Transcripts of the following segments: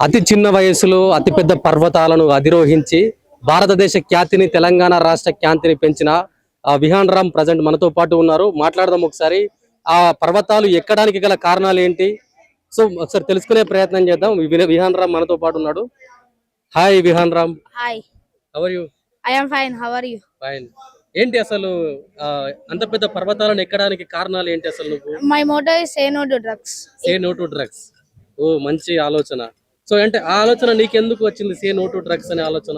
అతి చిన్న వయసులో అతిపెద్ద పర్వతాలను అధిరోహించి భారతదేశ ఖ్యాతిని తెలంగాణ రాష్ట్ర ఖ్యాతిని పెంచిన విహాన్ రామ్ ప్రజెంట్ మనతో పాటు ఉన్నారు. మాట్లాడదాం ఒకసారి. ఆ పర్వతాలు ఎక్కడానికి గల కారణాలు ఏంటి, సో ఒకసారి తెలుసుకునే ప్రయత్నం చేద్దాం. విహాన్ రామ్ మనతో పాటు ఉన్నాడు. Hi Vihan Ram. Hi. How are you? I am fine. How are you? Fine. ఏంటి అసలు అంత పెద్ద పర్వతాలను ఎక్కడానికి కారణాలు ఏంటి అసలు? నువ్వు my motto is say no to drugs. Say no to drugs. ఓ మంచి ఆలోచన. సో అంటే ఆ ఆలోచన నీకెందుకు వచ్చింది, సే నో టు డ్రగ్స్ అనే ఆలోచన?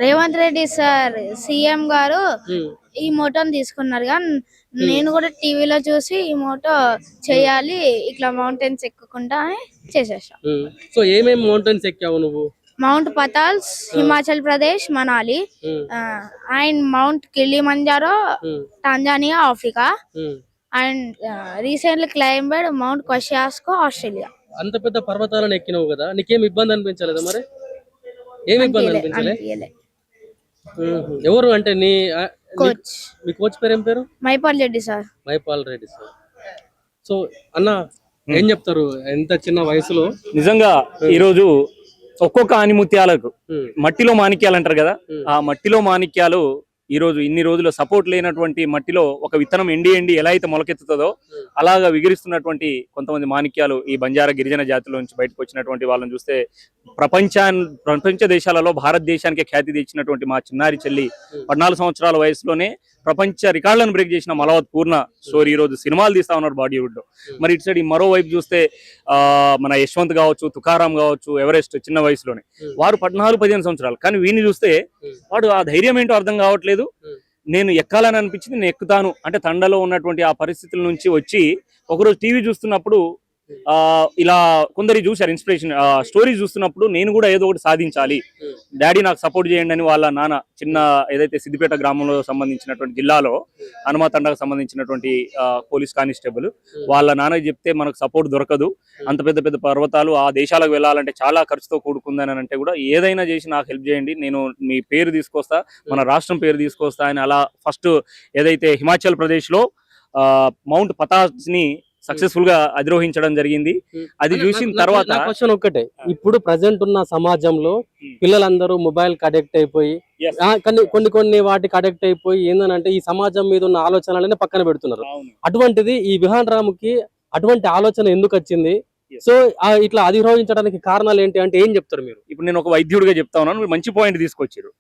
రేవంత్ రెడ్డి సార్ సీఎం గారు ఈ మోటోని తీసుకున్నారు కానీ నేను కూడా టీవీలో చూసి ఈ మోటో చేయాలి ఇట్లా మౌంటైన్స్ ఎక్కుకుంటా అని చేసేసా. సో ఏమేమి మౌంటైన్స్ ఎక్కావు నువ్వు? Mount Patalsu, Himachal Pradesh, Manali, and mount Kilimanjaro, Tanzania, Africa, and recently climbed mount Kosciuszko, Australia. అంత పెద్ద పర్వతాలను ఎక్కినావు కదా, నీకేం ఇబ్బంది అనిపించలేదా? మరి ఏమి ఇబ్బంది అనిపించలే? ఎవరు అంటే కోచ్. మీ కోచ్ పేరు ఏం పేరు? Mypal Reddy sir. Mypal Reddy sir. So అన్న ఏం చెప్తారు ఎంత చిన్న వయసులో? నిజంగా ఈరోజు ఒక్కొక్క ఆనిముత్యాలకు మట్టిలో మాణిక్యాలు అంటారు కదా, ఆ మట్టిలో మాణిక్యాలు ఈ రోజు ఇన్ని రోజులు సపోర్ట్ లేనటువంటి మట్టిలో ఒక విత్తనం ఎండి ఎలా అయితే మొలకెత్తుతుందో అలాగా విగిరిస్తున్నటువంటి కొంతమంది మాణిక్యాలు ఈ బంజారా గిరిజన జాతిలో నుంచి బయటకు వచ్చినటువంటి వాళ్ళని చూస్తే ప్రపంచ దేశాలలో భారతదేశానికి ఖ్యాతి తెచ్చినటువంటి మా చిన్నారి చెల్లి 14 సంవత్సరాల వయసులోనే ప్రపంచ రికార్డులను బ్రేక్ చేసిన మలవత్ పూర్ణ స్టోరీ ఈ రోజు సినిమాలు తీస్తా ఉన్నారు బాలీవుడ్ లో. మరి ఇటు సైడ్ ఈ మరోవైపు చూస్తే మన యశ్వంత్ కావచ్చు, తుకారాం కావచ్చు, ఎవరెస్ట్ చిన్న వయసులోనే వారు 14-15 సంవత్సరాలు. కానీ వీడిని చూస్తే వాడు ఆ ధైర్యం ఏంటో అర్థం కావట్లేదు. నేను ఎక్కాలని అనిపించింది, నేను ఎక్కుతాను అంటే తండలో ఉన్నటువంటి ఆ పరిస్థితుల నుంచి వచ్చి ఒకరోజు టీవీ చూస్తున్నప్పుడు ఇలా కొందరి చూశారు ఇన్స్పిరేషన్ స్టోరీ చూస్తున్నప్పుడు నేను కూడా ఏదో ఒకటి సాధించాలి, డాడీ నాకు సపోర్ట్ చేయండి అని వాళ్ళ నాన్న చిన్న ఏదైతే సిద్దిపేట గ్రామంలో సంబంధించినటువంటి జిల్లాలో హనుమతండకు సంబంధించినటువంటి పోలీస్ కానిస్టేబుల్ వాళ్ళ నాన్న చెప్తే మనకు సపోర్ట్ దొరకదు, అంత పెద్ద పెద్ద పర్వతాలు ఆ దేశాలకు వెళ్ళాలంటే చాలా ఖర్చుతో కూడుకుందని అంటే కూడా ఏదైనా చేసి నాకు హెల్ప్ చేయండి, నేను మీ పేరు తీసుకొస్తా, మన రాష్ట్రం పేరు తీసుకొస్తా అని అలా ఫస్ట్ ఏదైతే హిమాచల్ ప్రదేశ్ లో మౌంట్ పతాస్ ని సక్సెస్ఫుల్ గా అధిరోహించడం జరిగింది. అది చూసిన తర్వాత క్వశ్చన్ ఒక్కటే, ఇప్పుడు ప్రజెంట్ ఉన్న సమాజంలో పిల్లలందరూ మొబైల్ కి అడిక్ట్ అయిపోయి కొన్ని వాటికి అడిక్ట్ అయిపోయి ఏంటంటే ఈ సమాజం మీద ఉన్న ఆలోచనలనే పక్కన పెడుతున్నారు. అటువంటిది ఈ విహాన్ రామ్ కి అటువంటి ఆలోచన ఎందుకు వచ్చింది? సో ఇట్లా అధిరోహించడానికి కారణాలు ఏంటి అంటే ఏం చెప్తారు మీరు? ఇప్పుడు నేను ఒక వైద్యుడిగా చెప్తా ఉన్నాను, మీరు మంచి పాయింట్ తీసుకొచ్చారు.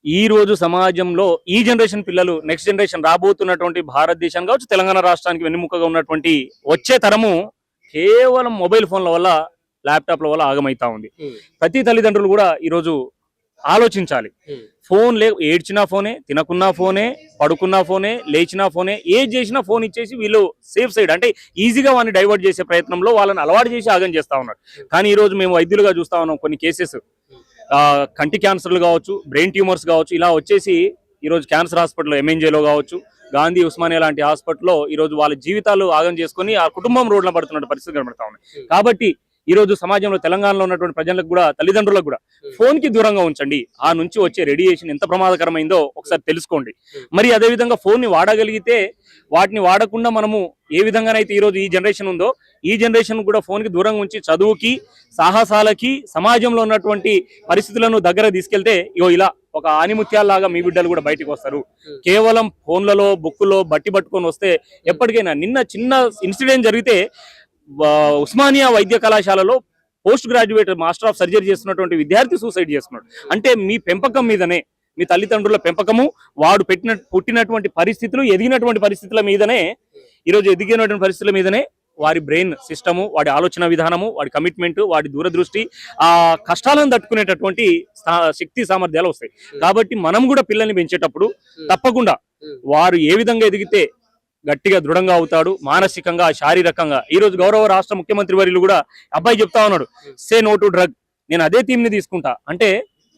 ఈ రోజు సమాజంలో ఈ జనరేషన్ పిల్లలు, నెక్స్ట్ జనరేషన్ రాబోతున్నటువంటి భారతదేశానికి కావచ్చు, తెలంగాణ రాష్ట్రానికి వెన్నెముకగా ఉన్నటువంటి వచ్చే తరము కేవలం మొబైల్ ఫోన్ల వల్ల, ల్యాప్టాప్ల వల్ల ఆగమైతా ఉంది. ప్రతి తల్లిదండ్రులు కూడా ఈరోజు ఆలోచించాలి. ఫోన్ ఏడ్చినా ఫోనే, తినకున్నా ఫోనే, పడుకున్నా ఫోనే, లేచినా ఫోనే, ఏది చేసినా ఫోన్ ఇచ్చేసి వీళ్ళు సేఫ్ సైడ్ అంటే ఈజీగా వాడిని డైవర్ట్ చేసే ప్రయత్నంలో వాళ్ళని అలవాటు చేసి ఆగం చేస్తా ఉన్నారు. కానీ ఈ రోజు మేము వైద్యులుగా చూస్తా ఉన్నాం కొన్ని కేసెస్, కంటి క్యాన్సర్లు కావచ్చు, బ్రెయిన్ ట్యూమర్స్ కావచ్చు, ఇలా వచ్చేసి ఈరోజు క్యాన్సర్ హాస్పిటల్ ఎంఎన్జేలో కావచ్చు, గాంధీ ఉస్మానియా లాంటి హాస్పిటల్లో ఈరోజు వాళ్ళ జీవితాలు ఆగం చేసుకుని ఆ కుటుంబం రోడ్ల పడుతున్న పరిస్థితి కనబడతా ఉన్నాయి. కాబట్టి ఈ రోజు సమాజంలో తెలంగాణలో ఉన్నటువంటి ప్రజలకు కూడా, తల్లిదండ్రులకు కూడా ఫోన్ కి దూరంగా ఉంచండి. ఆ నుంచి వచ్చే రేడియేషన్ ఎంత ప్రమాదకరమైందో ఒకసారి తెలుసుకోండి. మరి అదేవిధంగా ఫోన్ ని వాడగలిగితే వాటిని వాడకుండా మనము ఏ విధంగానైతే ఈ రోజు ఈ జనరేషన్ ఉందో ఈ జనరేషన్ కూడా ఫోన్ కి దూరంగా ఉంచి చదువుకి, సాహసాలకి, సమాజంలో ఉన్నటువంటి పరిస్థితులను దగ్గర తీసుకెళ్తే ఇలా ఒక ఆనిముత్యాల్లాగా మీ బిడ్డలు కూడా బయటకు వస్తారు. కేవలం ఫోన్లలో, బుక్కులో బట్టి పట్టుకొని వస్తే ఎప్పటికైనా. నిన్న చిన్న ఇన్సిడెంట్ జరిగితే ఉస్మానియా వైద్య కళాశాలలో post graduate master of surgery చేస్తున్నటువంటి విద్యార్థి సూసైడ్ చేస్తున్నాడు. అంటే మీ పెంపకం మీదనే, మీ తల్లిదండ్రుల పెంపకము, వాడు పుట్టినటువంటి పరిస్థితులు, ఎదిగినటువంటి పరిస్థితుల మీదనే, ఈరోజు ఎదిగినటువంటి పరిస్థితుల మీదనే వారి బ్రెయిన్ సిస్టము, వాడి ఆలోచన విధానము, వాడి కమిట్మెంట్, వాడి దూరదృష్టి, ఆ కష్టాలను తట్టుకునేటటువంటి శక్తి సామర్థ్యాలు వస్తాయి. కాబట్టి మనం కూడా పిల్లల్ని పెంచేటప్పుడు తప్పకుండా వారు ఏ విధంగా ఎదిగితే గట్టిగా దృఢంగా అవుతాడు, మానసికంగా, శారీరకంగా. ఈ రోజు గౌరవ రాష్ట్ర ముఖ్యమంత్రి వర్యులు కూడా అబ్బాయి చెప్తా ఉన్నాడు, సే నో టు డ్రగ్, నేను అదే థీమ్ ని తీసుకుంటా అంటే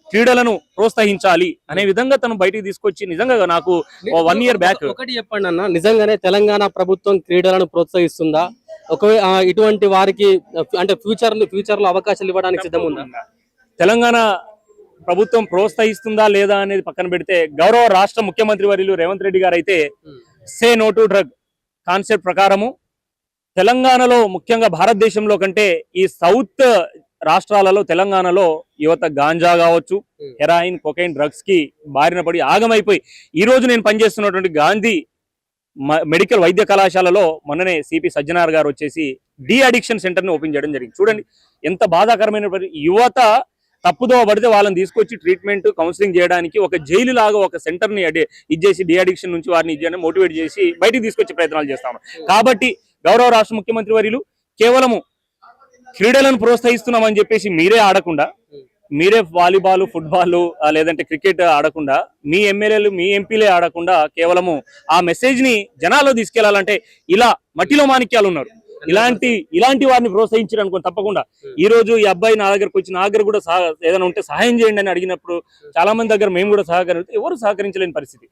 క్రీడలను ప్రోత్సహించాలి అనే విధంగా తను బయటికి తీసుకొచ్చి నిజంగా నాకు 1 year బ్యాక్ ఒకటి చెప్పండి అన్న, నిజంగానే తెలంగాణ ప్రభుత్వం క్రీడలను ప్రోత్సహిస్తుందా? ఇటువంటి వారికి అంటే ఫ్యూచర్ లో అవకాశాలు ఇవ్వడానికి సిద్ధం ఉందా? తెలంగాణ ప్రభుత్వం ప్రోత్సహిస్తుందా లేదా అనేది పక్కన పెడితే గౌరవ రాష్ట్ర ముఖ్యమంత్రి వర్యులు రేవంత్ రెడ్డి గారు అయితే say no to drug concept ప్రకారము తెలంగాణలో ముఖ్యంగా భారతదేశంలో కంటే ఈ సౌత్ రాష్ట్రాలలో తెలంగాణలో యువత గాంజా కావచ్చు, హెరాయిన్, కొకైన్, డ్రగ్స్ కి బారిన పడి ఆగమైపోయి ఈ రోజు నేను పనిచేస్తున్నటువంటి గాంధీ మెడికల్ వైద్య కళాశాలలో మొన్ననే సిపి సజ్జనార్ గారు వచ్చేసి డి అడిక్షన్ సెంటర్ ని ఓపెన్ చేయడం జరిగింది. చూడండి ఎంత బాధాకరమైన యువత తప్పుదో పడితే వాళ్ళని తీసుకొచ్చి ట్రీట్మెంట్ కౌన్సిలింగ్ చేయడానికి ఒక జైలు లాగా ఒక సెంటర్ ని ఇచ్చేసి డి అడిక్షన్ నుంచి వారిని ఇచ్చేయడం మోటివేట్ చేసి బయటికి తీసుకొచ్చే ప్రయత్నాలు చేస్తాము. కాబట్టి గౌరవ రాష్ట్ర ముఖ్యమంత్రి వర్యులు కేవలము క్రీడలను ప్రోత్సహిస్తున్నామని చెప్పేసి మీరే ఆడకుండా, మీరే వాలీబాల్, ఫుట్బాల్ లేదంటే క్రికెట్ ఆడకుండా, మీ ఎమ్మెల్యేలు మీ ఎంపీలే ఆడకుండా కేవలము ఆ మెసేజ్ ని జనాల్లో తీసుకెళ్లాలంటే ఇలా మట్టిలో మాణిక్యాలు ఉన్నారు, ఇలాంటి వారిని ప్రోత్సహించడానికి తప్పకుండా ఈ రోజు ఈ అబ్బాయి నా దగ్గరకు వచ్చి నా దగ్గర కూడా ఏదైనా ఉంటే సహాయం చేయండి అని అడిగినప్పుడు చాలా మంది దగ్గర మేము కూడా ఎవరు సహకరించలేని పరిస్థితి.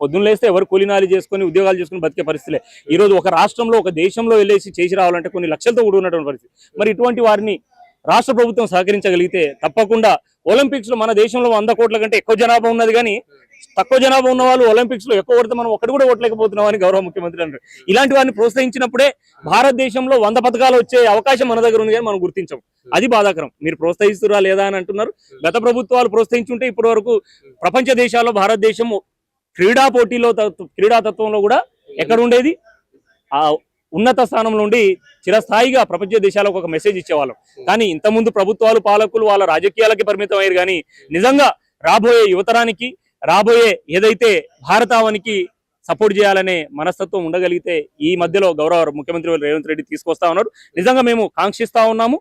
పొద్దున్న లేస్తే ఎవరు కూలినాలి చేసుకుని ఉద్యోగాలు చేసుకుని బతికే పరిస్థితులే. ఈ రోజు ఒక రాష్ట్రంలో ఒక దేశంలో వెళ్ళేసి చేసి రావాలంటే కొన్ని లక్షలతో కూడుకున్నటువంటి పరిస్థితి. మరి ఇటువంటి వారిని రాష్ట్ర ప్రభుత్వం సహకరించగలిగితే తప్పకుండా ఒలింపిక్స్ లో మన దేశంలో 100 కోట్ల కంటే ఎక్కువ జనాభా ఉన్నది, కానీ తక్కువ జనాభా ఉన్న వాళ్ళు ఒలింపిక్స్ లో ఎక్కువ కొడితే మనం ఒక్కటి కూడా ఓట్లేకపోతున్నాం అని గౌరవ ముఖ్యమంత్రి అన్నారు. ఇలాంటి వారిని ప్రోత్సహించినప్పుడే భారతదేశంలో 100 పథకాలు వచ్చే అవకాశం మన దగ్గర ఉంది, కానీ మనం గుర్తించాం. అది బాధాకరం. మీరు ప్రోత్సహిస్తురా లేదా అని అంటున్నారు. గత ప్రభుత్వాలు ప్రోత్సహించుంటే ఇప్పటి వరకు ప్రపంచ దేశాల్లో భారతదేశం క్రీడా పోటీలో క్రీడాతత్వంలో కూడా ఎక్కడ ఉండేది, ఆ ఉన్నత స్థానం నుండి చిరస్థాయిగా ప్రపంచ దేశాలకు ఒక మెసేజ్ ఇచ్చేవాళ్ళం. కానీ ఇంతకుముందు ప్రభుత్వాలు, పాలకులు వాళ్ళ రాజకీయాలకి పరిమితం అయ్యారు, కానీ నిజంగా రాబోయే యువతరానికి, రాబోయే ఏదైతే భారతావనికి సపోర్ట్ చేయాలనే మనస్తత్వం ఉండగలిగితే ఈ మధ్యలో గౌరవ ముఖ్యమంత్రి రేవంత్ రెడ్డి తీసుకొస్తా ఉన్నారు. నిజంగా మేము కాంక్షిస్తా ఉన్నాము,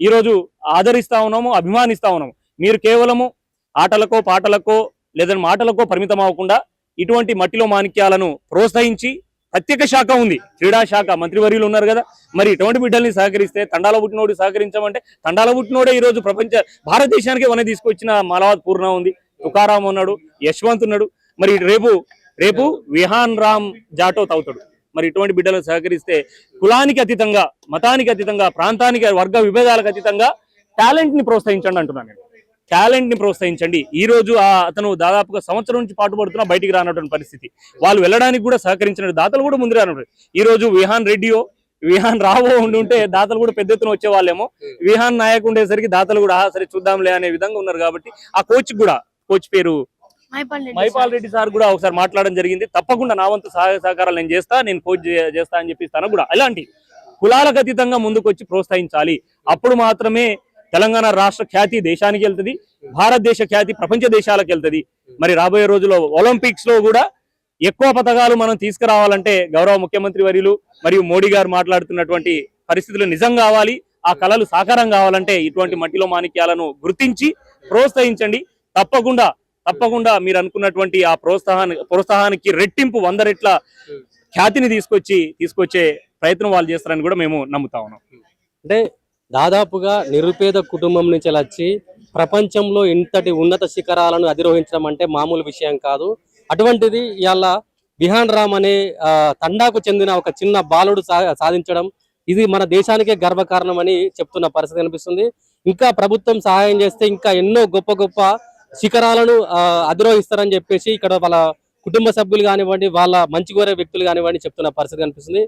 ఈ రోజు ఆదరిస్తా ఉన్నాము, అభిమానిస్తా ఉన్నాము. మీరు కేవలము ఆటలకో పాటలకో లేదా మాటలకో పరిమితం అవ్వకుండా ఇటువంటి మట్టిలో మాణిక్యాలను ప్రోత్సహించి, ప్రత్యేక శాఖ ఉంది, క్రీడా శాఖ మంత్రివర్యులు ఉన్నారు కదా, మరి ఇటువంటి బిడ్డల్ని సహకరిస్తే తండాల పుట్టినోడు సహకరించమంటే తండాల పుట్టినోడే ఈ రోజు భారతదేశానికి వన తీసుకొచ్చిన మాలవాద్ పూర్ణ ఉంది, తుకారాం ఉన్నాడు, యశ్వంత్ ఉన్నాడు, మరి రేపు విహాన్ రామ్ జాటోత్ అవుతాడు. మరి ఇటువంటి బిడ్డలను సహకరిస్తే కులానికి అతీతంగా, మతానికి అతీతంగా, ప్రాంతానికి వర్గ విభేదాలకు అతీతంగా టాలెంట్ ని ప్రోత్సహించండి అంటున్నాను నేను. టాలెంట్ ని ప్రోత్సహించండి. ఈ రోజు అతను దాదాపుగా సంవత్సరం నుంచి పాటుపడుతున్నా బయటికి రానటువంటి పరిస్థితి. వాళ్ళు వెళ్ళడానికి కూడా సహకరించిన దాతలు కూడా ముందు రానటువంటి. ఈ రోజు విహాన్ రావో ఉంటే దాతలు కూడా పెద్ద ఎత్తున వచ్చే వాళ్ళేమో, విహాన్ నాయక్ ఉండేసరికి దాతలు కూడా సరే చూద్దాంలే అనే విధంగా ఉన్నారు. కాబట్టి ఆ కోచ్ పేరు మైపాల్ రెడ్డి సార్ కూడా ఒకసారి మాట్లాడడం జరిగింది. తప్పకుండా నా వంతు సహాయ సహకారాలు నేను చేస్తా, నేను కోచ్ చేస్తా అని చెప్పి తను కూడా ఇలాంటి కులాలకు అతీతంగా ముందుకు వచ్చి ప్రోత్సహించాలి. అప్పుడు మాత్రమే తెలంగాణ రాష్ట్ర ఖ్యాతి దేశానికి వెళ్తుంది, భారతదేశ ఖ్యాతి ప్రపంచ దేశాలకు వెళ్తుంది. మరి రాబోయే రోజుల్లో ఒలింపిక్స్ లో కూడా ఎక్కువ పథకాలు మనం తీసుకురావాలంటే గౌరవ ముఖ్యమంత్రి వర్యులు మరియు మోడీ గారు మాట్లాడుతున్నటువంటి పరిస్థితులు నిజం కావాలి. ఆ కళలు సాకారం కావాలంటే ఇటువంటి మట్టిలో మాణిక్యాలను గుర్తించి ప్రోత్సహించండి. తప్పకుండా మీరు అనుకున్నటువంటి ఆ ప్రోత్సాహానికి రెట్టింపు 100 రెట్ల ఖ్యాతిని తీసుకొచ్చే ప్రయత్నం వాళ్ళు చేస్తారని కూడా మేము నమ్ముతా ఉన్నాం. అంటే దాదాపుగా నిరుపేద కుటుంబం నుంచి వచ్చి ప్రపంచంలో ఇంతటి ఉన్నత శిఖరాలను అధిరోహించడం అంటే మామూలు విషయం కాదు. అటువంటిది ఇవాళ విహాన్ రామ్ అనే తండాకు చెందిన ఒక చిన్న బాలుడు సాధించడం, ఇది మన దేశానికే గర్వకారణం అని చెప్తున్న పరిస్థితి కనిపిస్తుంది. ఇంకా ప్రభుత్వం సహాయం చేస్తే ఇంకా ఎన్నో గొప్ప శిఖరాలను అధిరోహిస్తారని చెప్పేసి ఇక్కడ వాళ్ళ కుటుంబ సభ్యులు కానివ్వండి, వాళ్ళ మంచి కోరే వ్యక్తులు కానివ్వండి చెప్తున్న పరిస్థితి కనిపిస్తుంది.